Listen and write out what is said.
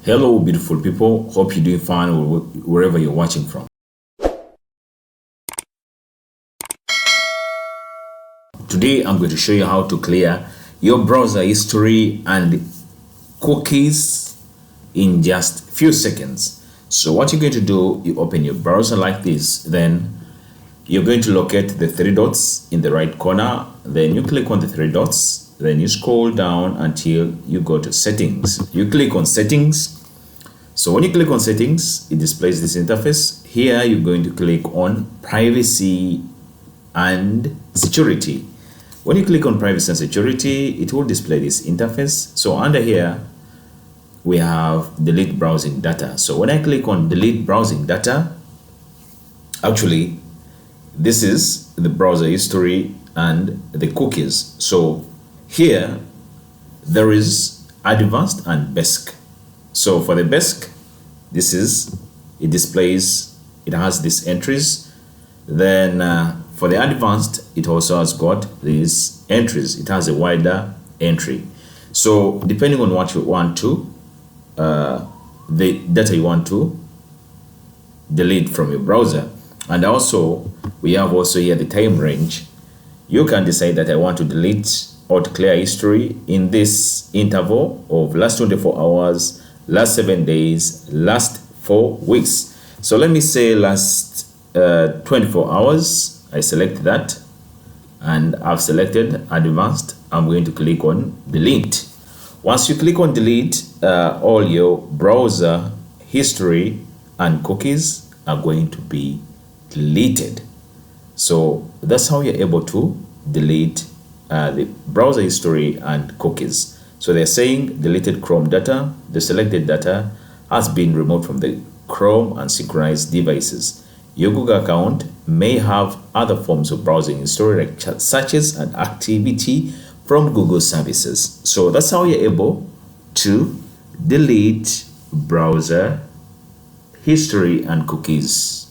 Hello beautiful people, hope you're doing fine wherever you're watching from. Today I'm going to show you how to clear your browser history and cookies in just few seconds. So what you're going to do, you open your browser like this, then you're going to locate the three dots in the right corner, then you click on the three dots, then you scroll down until you go to settings. You click on settings. So when you click on settings, it displays this interface. Here you're going to click on privacy and security. When you click on privacy and security, it will display this interface. So under here, we have delete browsing data. So when I click on delete browsing data, actually, this is the browser history and the cookies. So here, there is advanced and basic. So for the basic, it displays, it has these entries. Then for the advanced, it also has got these entries. It has a wider entry. So depending on what you want to, the data you want to delete from your browser. And also, we have also here the time range. You can decide that I want to delete or to clear history in this interval of last 24 hours, last 7 days, last 4 weeks. So let me say last 24 hours. I select that and I've selected advanced. I'm going to click on delete. Once you click on delete, all your browser history and cookies are going to be deleted. So that's how you're able to delete the browser history and cookies. So they're saying deleted Chrome data. The selected data has been removed from the Chrome and synchronized devices. Your Google account may have other forms of browsing history, such as an activity from Google services. So that's how you're able to delete browser history and cookies.